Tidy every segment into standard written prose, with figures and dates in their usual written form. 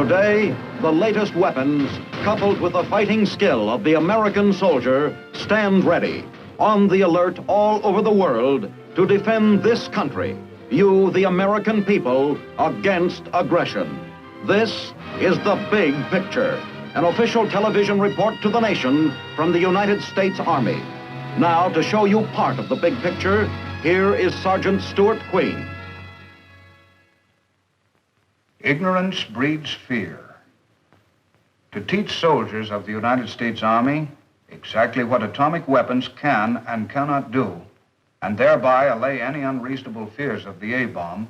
Today, the latest weapons, coupled with the fighting skill of the American soldier, stand ready, on the alert all over the world to defend this country, you, the American people, against aggression. This is the big picture, an official television report to the nation from the United States Army. Now, to show you part of the big picture, here is Sergeant Stuart Queen. Ignorance breeds fear. To teach soldiers of the United States Army exactly what atomic weapons can and cannot do, and thereby allay any unreasonable fears of the A-bomb,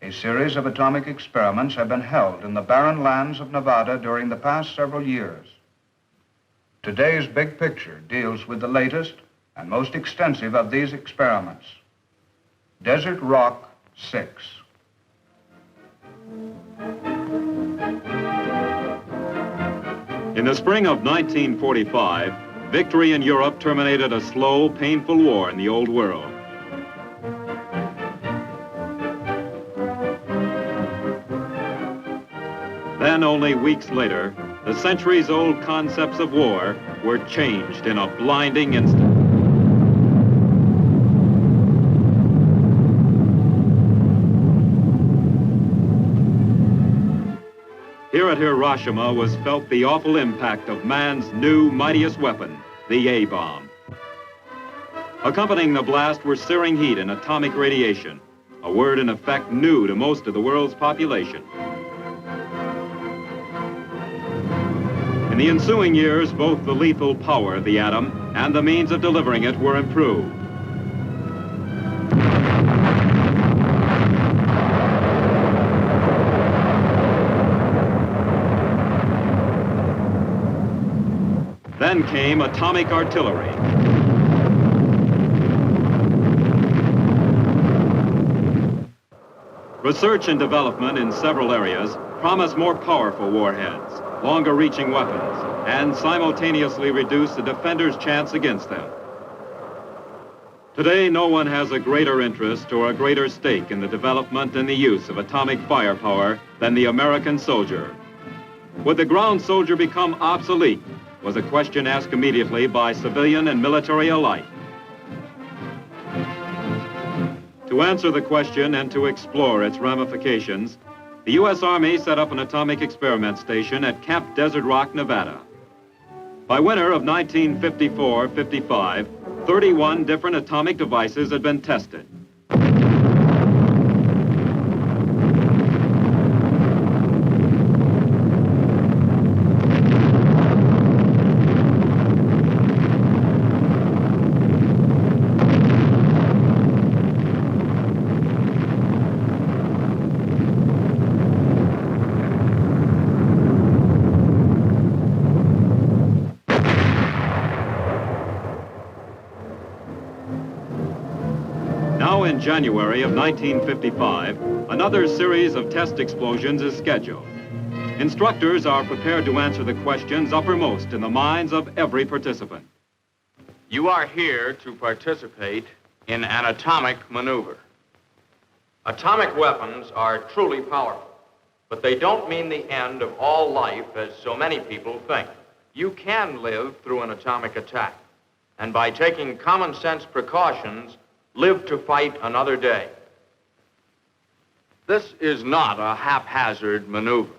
a series of atomic experiments have been held in the barren lands of Nevada during the past several years. Today's big picture deals with the latest and most extensive of these experiments, Desert Rock 6. In the spring of 1945, victory in Europe terminated a slow, painful war in the old world. Then, only weeks later, the centuries-old concepts of war were changed in a blinding instant. Here at Hiroshima was felt the awful impact of man's new, mightiest weapon, the A-bomb. Accompanying the blast were searing heat and atomic radiation, a word in effect new to most of the world's population. In the ensuing years, both the lethal power of the atom and the means of delivering it were improved. Then came atomic artillery. Research and development in several areas promise more powerful warheads, longer-reaching weapons, and simultaneously reduce the defender's chance against them. Today, no one has a greater interest or a greater stake in the development and the use of atomic firepower than the American soldier. Would the ground soldier become obsolete? Was a question asked immediately by civilian and military alike. To answer the question and to explore its ramifications, the U.S. Army set up an atomic experiment station at Camp Desert Rock, Nevada. By winter of 1954-55, 31 different atomic devices had been tested. Now in January of 1955, another series of test explosions is scheduled. Instructors are prepared to answer the questions uppermost in the minds of every participant. You are here to participate in an atomic maneuver. Atomic weapons are truly powerful, but they don't mean the end of all life as so many people think. You can live through an atomic attack, and by taking common sense precautions, live to fight another day. This is not a haphazard maneuver.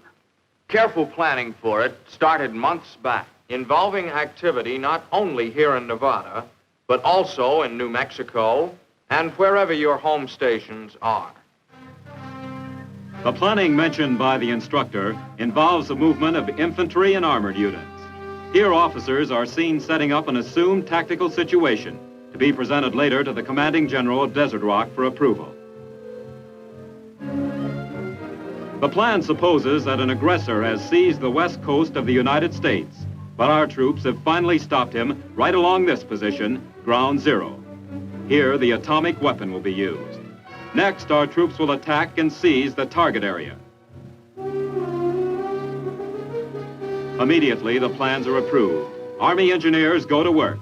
Careful planning for it started months back, involving activity not only here in Nevada, but also in New Mexico and wherever your home stations are. The planning mentioned by the instructor involves the movement of infantry and armored units. Here, officers are seen setting up an assumed tactical situation to be presented later to the commanding general of Desert Rock for approval. The plan supposes that an aggressor has seized the west coast of the United States, but our troops have finally stopped him right along this position, ground zero. Here, the atomic weapon will be used. Next, our troops will attack and seize the target area. Immediately, the plans are approved. Army engineers go to work.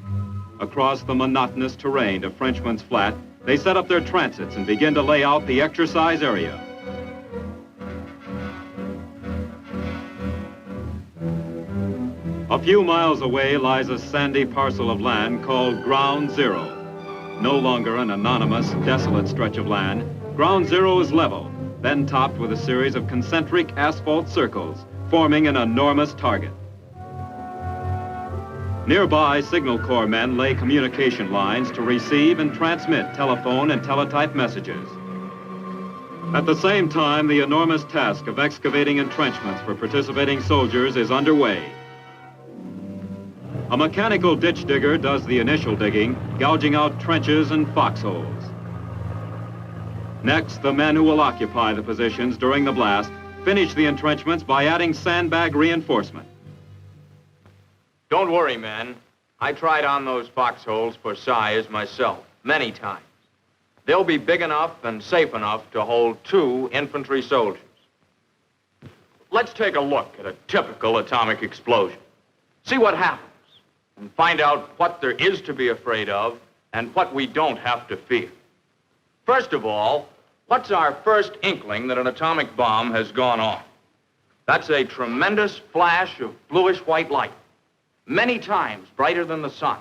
Across the monotonous terrain of Frenchman's Flat, they set up their transits and begin to lay out the exercise area. A few miles away lies a sandy parcel of land called Ground Zero. No longer an anonymous, desolate stretch of land, Ground Zero is level, then topped with a series of concentric asphalt circles, forming an enormous target. Nearby, Signal Corps men lay communication lines to receive and transmit telephone and teletype messages. At the same time, the enormous task of excavating entrenchments for participating soldiers is underway. A mechanical ditch digger does the initial digging, gouging out trenches and foxholes. Next, the men who will occupy the positions during the blast finish the entrenchments by adding sandbag reinforcement. Don't worry, men. I tried on those foxholes for size myself, many times. They'll be big enough and safe enough to hold 2 infantry soldiers. Let's take a look at a typical atomic explosion. See what happens, and find out what there is to be afraid of and what we don't have to fear. First of all, what's our first inkling that an atomic bomb has gone off? That's a tremendous flash of bluish-white light, many times brighter than the sun,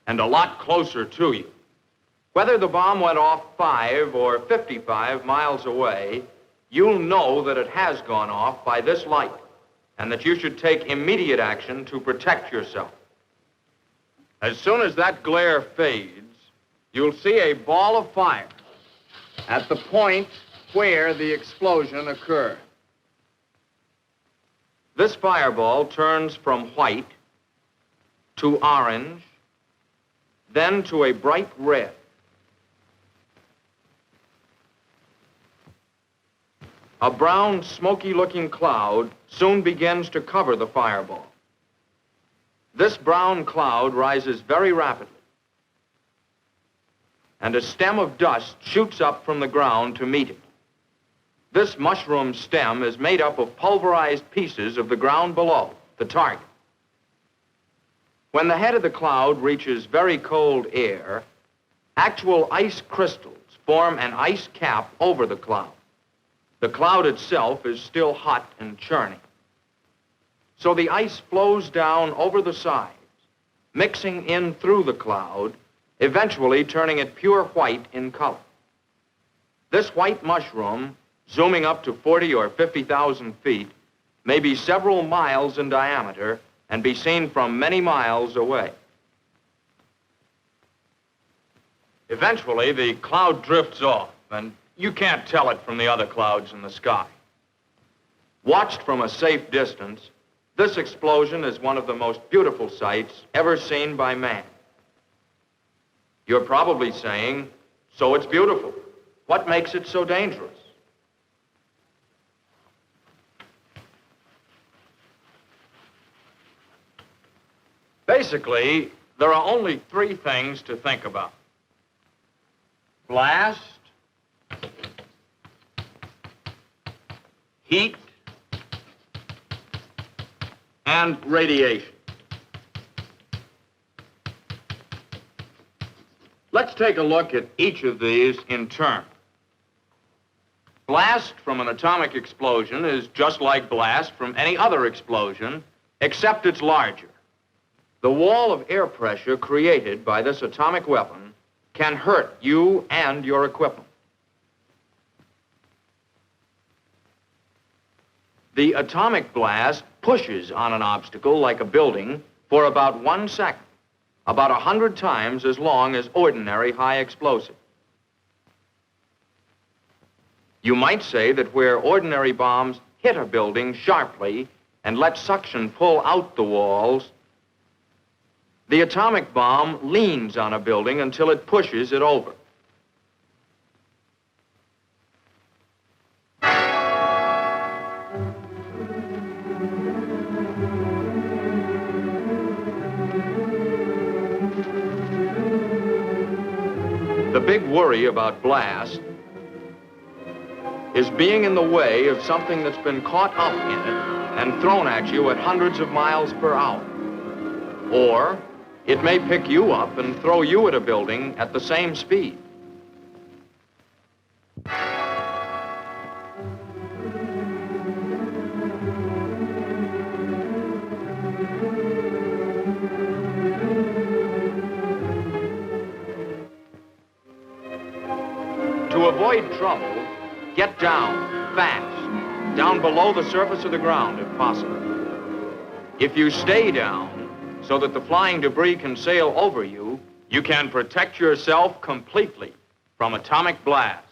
and a lot closer to you. Whether the bomb went off 5 or 55 miles away, you'll know that it has gone off by this light, and that you should take immediate action to protect yourself. As soon as that glare fades, you'll see a ball of fire at the point where the explosion occurred. This fireball turns from white to orange, then to a bright red. A brown, smoky-looking cloud soon begins to cover the fireball. This brown cloud rises very rapidly, and a stem of dust shoots up from the ground to meet it. This mushroom stem is made up of pulverized pieces of the ground below, the target. When the head of the cloud reaches very cold air, actual ice crystals form an ice cap over the cloud. The cloud itself is still hot and churning. So the ice flows down over the sides, mixing in through the cloud, eventually turning it pure white in color. This white mushroom, zooming up to 40 or 50,000 feet, may be several miles in diameter and be seen from many miles away. Eventually, the cloud drifts off, and you can't tell it from the other clouds in the sky. Watched from a safe distance, this explosion is one of the most beautiful sights ever seen by man. You're probably saying, so it's beautiful. What makes it so dangerous? Basically, there are only 3 things to think about: blast, heat, and radiation. Let's take a look at each of these in turn. Blast from an atomic explosion is just like blast from any other explosion, except it's larger. The wall of air pressure created by this atomic weapon can hurt you and your equipment. The atomic blast pushes on an obstacle like a building for about 1 second, about 100 times as long as ordinary high explosive. You might say that where ordinary bombs hit a building sharply and let suction pull out the walls, the atomic bomb leans on a building until it pushes it over. The big worry about blast is being in the way of something that's been caught up in it and thrown at you at hundreds of miles per hour. Or it may pick you up and throw you at a building at the same speed. To avoid trouble, get down fast, down below the surface of the ground if possible. If you stay down so that the flying debris can sail over you, you can protect yourself completely from atomic blast.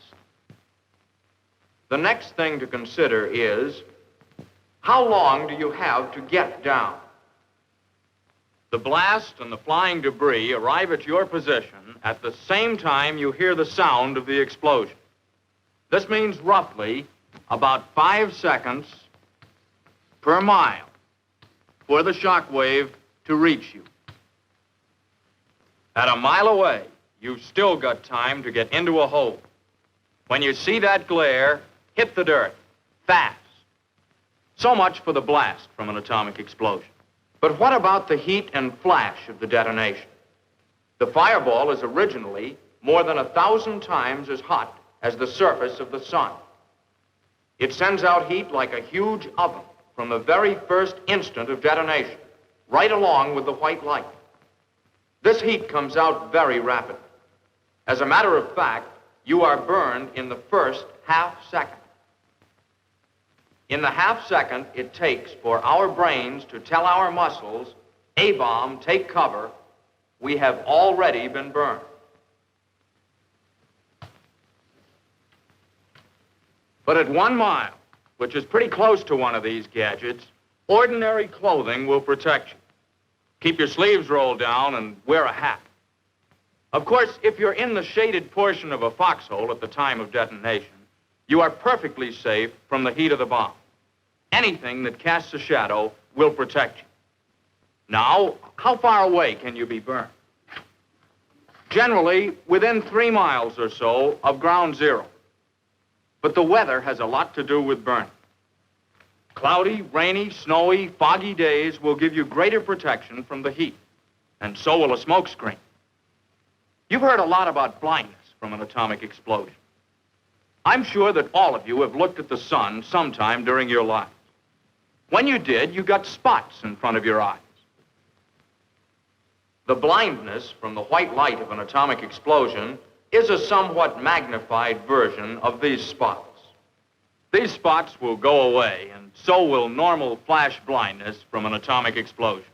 The next thing to consider is, how long do you have to get down? The blast and the flying debris arrive at your position at the same time you hear the sound of the explosion. This means roughly about 5 seconds per mile for the shock wave to reach you. At a mile away, you've still got time to get into a hole. When you see that glare, hit the dirt, fast. So much for the blast from an atomic explosion. But what about the heat and flash of the detonation? The fireball is originally more than 1,000 times as hot as the surface of the sun. It sends out heat like a huge oven from the very first instant of detonation, right along with the white light. This heat comes out very rapidly. As a matter of fact, you are burned in the first half second. In the half second it takes for our brains to tell our muscles, A-bomb, take cover, we have already been burned. But at 1 mile, which is pretty close to one of these gadgets, ordinary clothing will protect you. Keep your sleeves rolled down and wear a hat. Of course, if you're in the shaded portion of a foxhole at the time of detonation, you are perfectly safe from the heat of the bomb. Anything that casts a shadow will protect you. Now, how far away can you be burned? Generally, within 3 miles or so of ground zero. But the weather has a lot to do with burning. Cloudy, rainy, snowy, foggy days will give you greater protection from the heat, and so will a smoke screen. You've heard a lot about blindness from an atomic explosion. I'm sure that all of you have looked at the sun sometime during your lives. When you did, you got spots in front of your eyes. The blindness from the white light of an atomic explosion is a somewhat magnified version of these spots. These spots will go away, and so will normal flash blindness from an atomic explosion.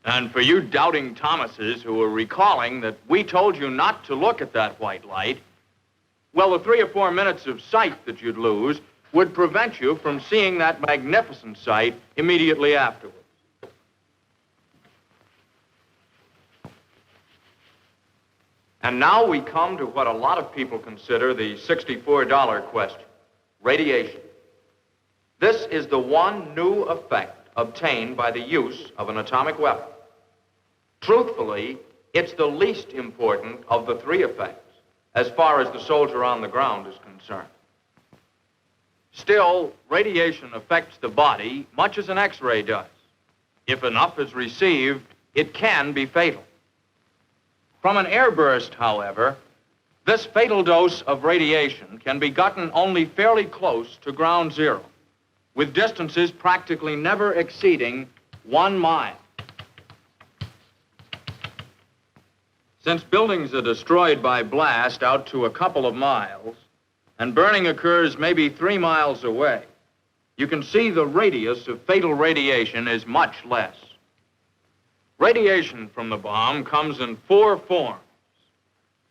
And for you doubting Thomases who are recalling that we told you not to look at that white light, well, the 3 or 4 minutes of sight that you'd lose would prevent you from seeing that magnificent sight immediately afterwards. And now we come to what a lot of people consider the $64 question, radiation. This is the one new effect obtained by the use of an atomic weapon. Truthfully, it's the least important of the 3 effects, as far as the soldier on the ground is concerned. Still, radiation affects the body much as an X-ray does. If enough is received, it can be fatal. From an airburst, however, this fatal dose of radiation can be gotten only fairly close to ground zero, with distances practically never exceeding 1 mile. Since buildings are destroyed by blast out to a couple of miles, and burning occurs maybe 3 miles away, you can see the radius of fatal radiation is much less. Radiation from the bomb comes in 4 forms.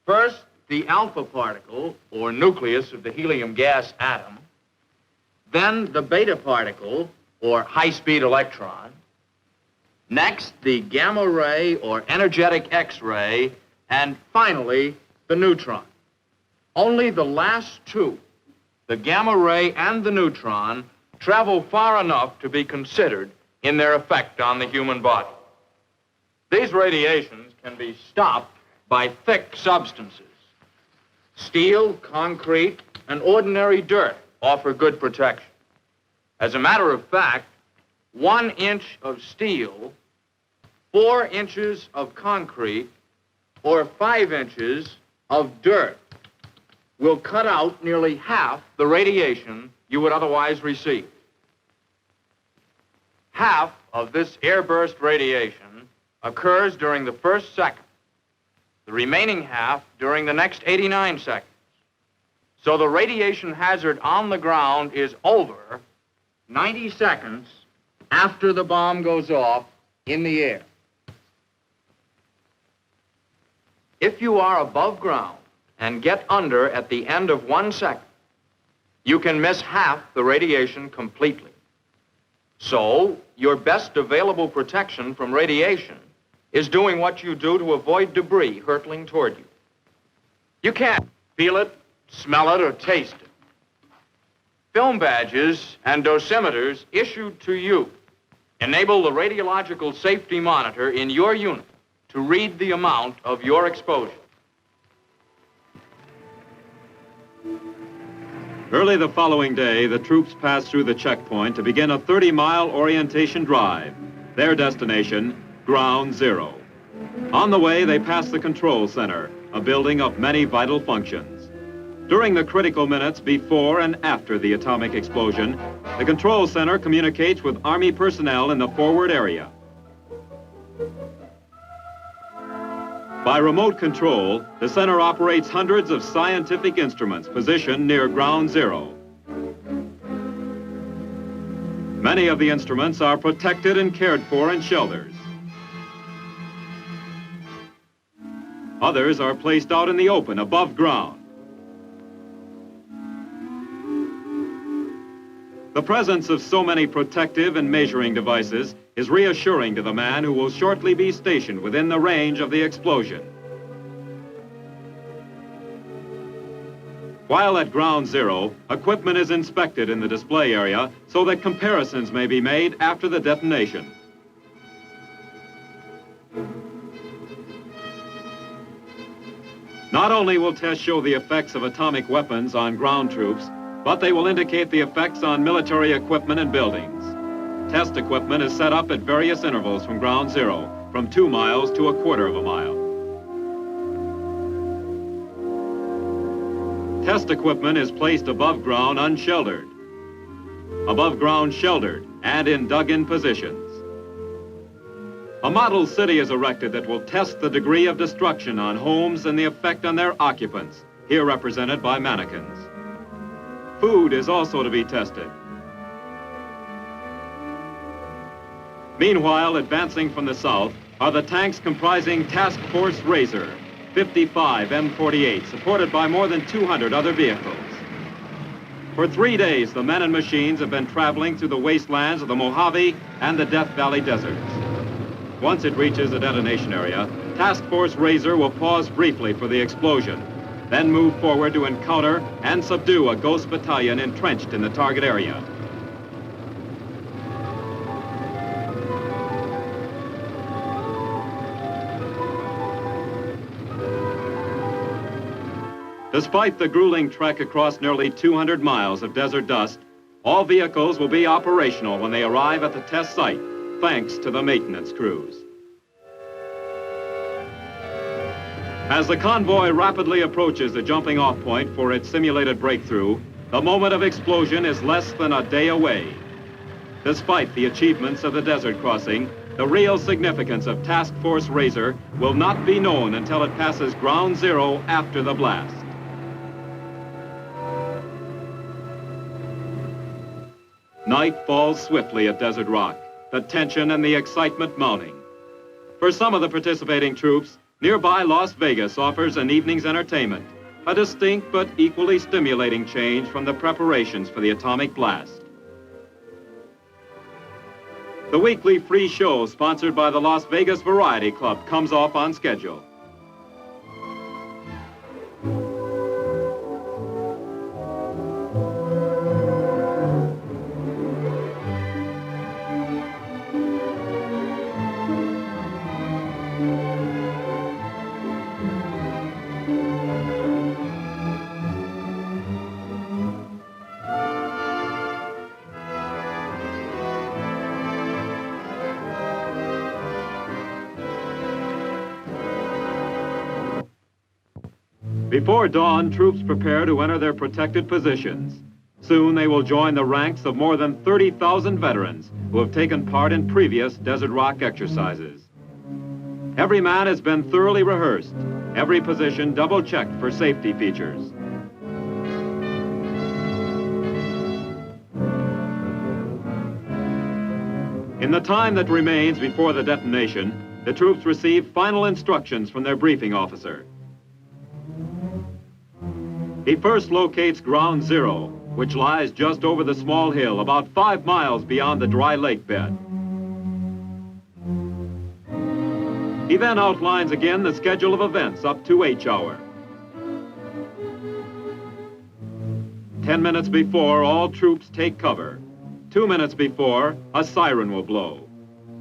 First, the alpha particle, or nucleus of the helium gas atom. Then the beta particle, or high-speed electron. Next, the gamma ray, or energetic X-ray. And finally, the neutron. Only the last 2, the gamma ray and the neutron, travel far enough to be considered in their effect on the human body. These radiations can be stopped by thick substances. Steel, concrete, and ordinary dirt offer good protection. As a matter of fact, 1 inch of steel, 4 inches of concrete, or 5 inches of dirt will cut out nearly half the radiation you would otherwise receive. Half of this airburst radiation occurs during the first second, the remaining half during the next 89 seconds. So the radiation hazard on the ground is over 90 seconds after the bomb goes off in the air. If you are above ground and get under at the end of 1 second, you can miss half the radiation completely. So, your best available protection from radiation is doing what you do to avoid debris hurtling toward you. You can't feel it, smell it, or taste it. Film badges and dosimeters issued to you enable the radiological safety monitor in your unit to read the amount of your exposure. Early the following day, the troops passed through the checkpoint to begin a 30-mile orientation drive. Their destination, Ground Zero. On the way, they passed the control center, a building of many vital functions. During the critical minutes before and after the atomic explosion, the control center communicates with Army personnel in the forward area. By remote control, the center operates hundreds of scientific instruments positioned near Ground Zero. Many of the instruments are protected and cared for in shelters. Others are placed out in the open above ground. The presence of so many protective and measuring devices is reassuring to the man who will shortly be stationed within the range of the explosion. While at Ground Zero, equipment is inspected in the display area so that comparisons may be made after the detonation. Not only will tests show the effects of atomic weapons on ground troops, but they will indicate the effects on military equipment and buildings. Test equipment is set up at various intervals from Ground Zero, from 2 miles to 1/4 of a mile. Test equipment is placed above ground unsheltered, above ground sheltered, and in dug-in positions. A model city is erected that will test the degree of destruction on homes and the effect on their occupants, here represented by mannequins. Food is also to be tested. Meanwhile, advancing from the south are the tanks comprising Task Force Razor, 55 M48, supported by more than 200 other vehicles. For 3 days, the men and machines have been traveling through the wastelands of the Mojave and the Death Valley deserts. Once it reaches the detonation area, Task Force Razor will pause briefly for the explosion, then move forward to encounter and subdue a ghost battalion entrenched in the target area. Despite the grueling trek across nearly 200 miles of desert dust, all vehicles will be operational when they arrive at the test site, thanks to the maintenance crews. As the convoy rapidly approaches the jumping-off point for its simulated breakthrough, the moment of explosion is less than a day away. Despite the achievements of the desert crossing, the real significance of Task Force Razor will not be known until it passes Ground Zero after the blast. Night falls swiftly at Desert Rock, the tension and the excitement mounting. For some of the participating troops, nearby Las Vegas offers an evening's entertainment, a distinct but equally stimulating change from the preparations for the atomic blast. The weekly free show sponsored by the Las Vegas Variety Club comes off on schedule. Before dawn, troops prepare to enter their protected positions. Soon they will join the ranks of more than 30,000 veterans who have taken part in previous Desert Rock exercises. Every man has been thoroughly rehearsed, every position double-checked for safety features. In the time that remains before the detonation, the troops receive final instructions from their briefing officer. He first locates Ground Zero, which lies just over the small hill, about 5 miles beyond the dry lake bed. He then outlines again the schedule of events up to H hour. 10 minutes before, all troops take cover. 2 minutes before, a siren will blow.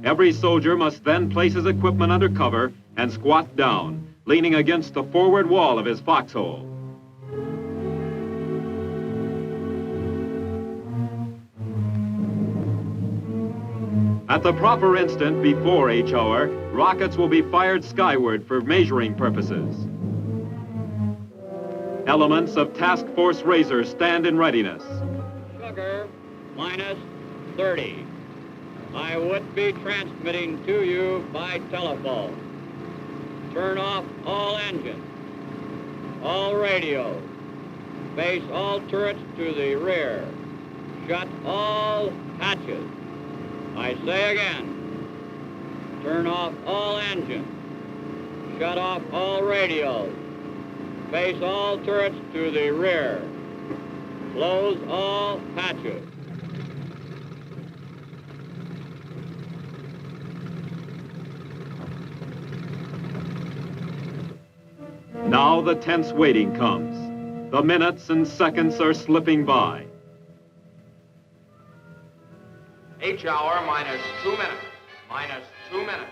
Every soldier must then place his equipment under cover and squat down, leaning against the forward wall of his foxhole. At the proper instant before H hour, rockets will be fired skyward for measuring purposes. Elements of Task Force Razor stand in readiness. Sugar, minus 30. I would be transmitting to you by telephone. Turn off all engines, all radios. Face all turrets to the rear. Shut all hatches. I say again, turn off all engines, shut off all radios, face all turrets to the rear, close all hatches. Now the tense waiting comes. The minutes and seconds are slipping by. H hour minus 2 minutes. Minus 2 minutes.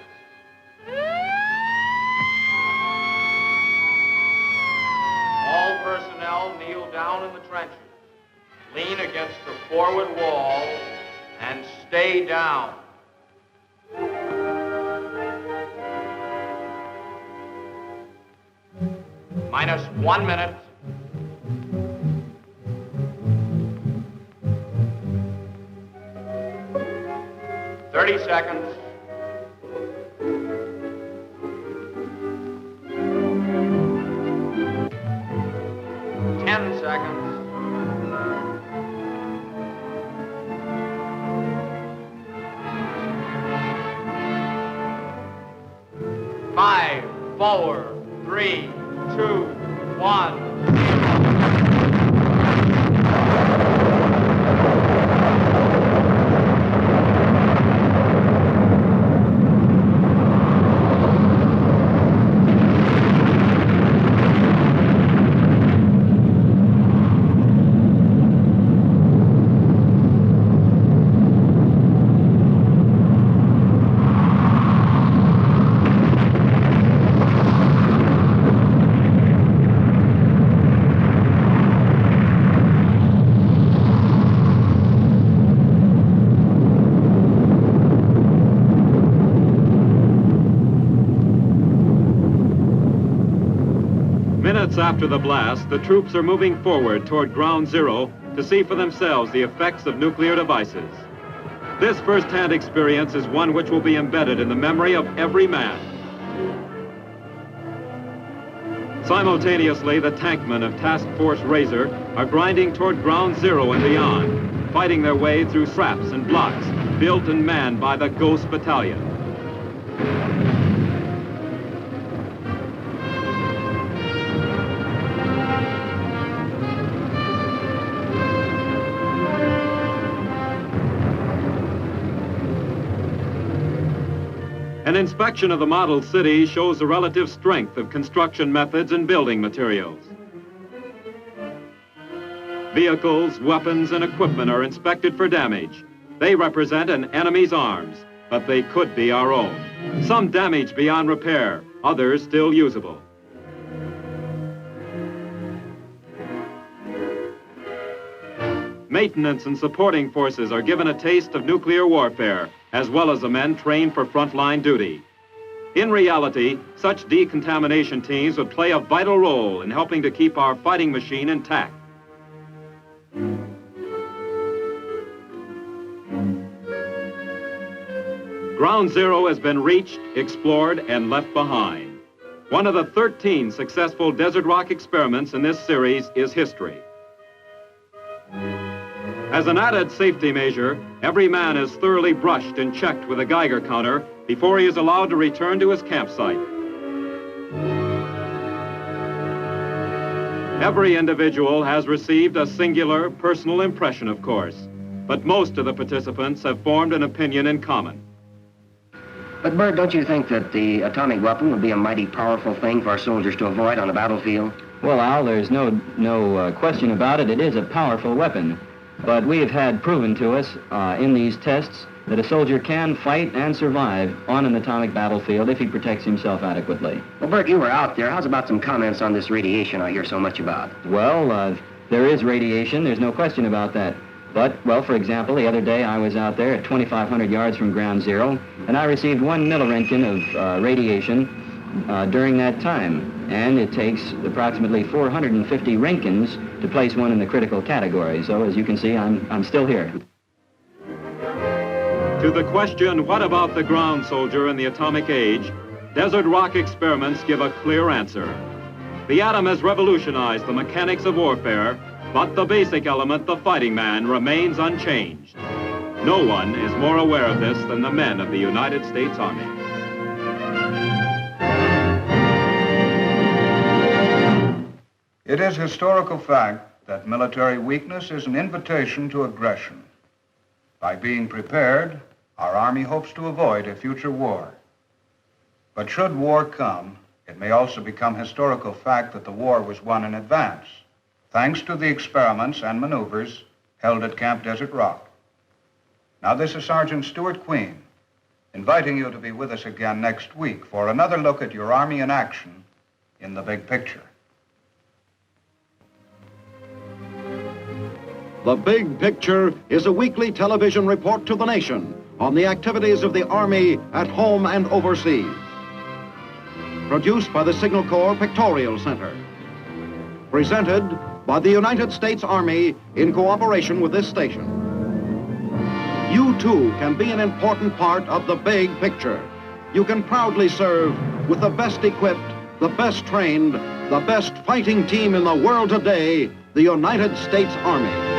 All personnel kneel down in the trenches. Lean against the forward wall and stay down. Minus 1 minute. Thirty seconds. 10 seconds. 5, 4, 3, 2, 1. Minutes after the blast, the troops are moving forward toward Ground Zero to see for themselves the effects of nuclear devices. This first-hand experience is one which will be embedded in the memory of every man. Simultaneously, the tankmen of Task Force Razor are grinding toward Ground Zero and beyond, fighting their way through traps and blocks built and manned by the Ghost Battalion. An inspection of the model city shows the relative strength of construction methods and building materials. Vehicles, weapons, and equipment are inspected for damage. They represent an enemy's arms, but they could be our own. Some damaged beyond repair, others still usable. Maintenance and supporting forces are given a taste of nuclear warfare, as well as the men trained for frontline duty. In reality, such decontamination teams would play a vital role in helping to keep our fighting machine intact. Ground Zero has been reached, explored, and left behind. One of the 13 successful desert rock experiments in this series is history. As an added safety measure, every man is thoroughly brushed and checked with a Geiger counter before he is allowed to return to his campsite. Every individual has received a singular personal impression, of course, but most of the participants have formed an opinion in common. But, Bert, don't you think that the atomic weapon would be a mighty powerful thing for our soldiers to avoid on the battlefield? Well, Al, there's no question about it. It is a powerful weapon. But we have had proven to us in these tests that a soldier can fight and survive on an atomic battlefield if he protects himself adequately. Well, Bert, you were out there. How's about some comments on this radiation I hear so much about? Well, there is radiation. There's no question about that. But, well, for example, the other day I was out there at 2,500 yards from ground zero, and I received 1 milliroentgen of radiation during that time. And it takes approximately 450 Roentgens to place one in the critical category. So, as you can see, I'm still here. To the question, what about the ground soldier in the atomic age, desert rock experiments give a clear answer. The atom has revolutionized the mechanics of warfare, but the basic element, the fighting man, remains unchanged. No one is more aware of this than the men of the United States Army. It is historical fact that military weakness is an invitation to aggression. By being prepared, our Army hopes to avoid a future war. But should war come, it may also become historical fact that the war was won in advance, thanks to the experiments and maneuvers held at Camp Desert Rock. Now, this is Sergeant Stuart Queen, inviting you to be with us again next week for another look at your Army in action in the big picture. The Big Picture is a weekly television report to the nation on the activities of the Army at home and overseas. Produced by the Signal Corps Pictorial Center. Presented by the United States Army in cooperation with this station. You too can be an important part of the Big Picture. You can proudly serve with the best equipped, the best trained, the best fighting team in the world today, the United States Army.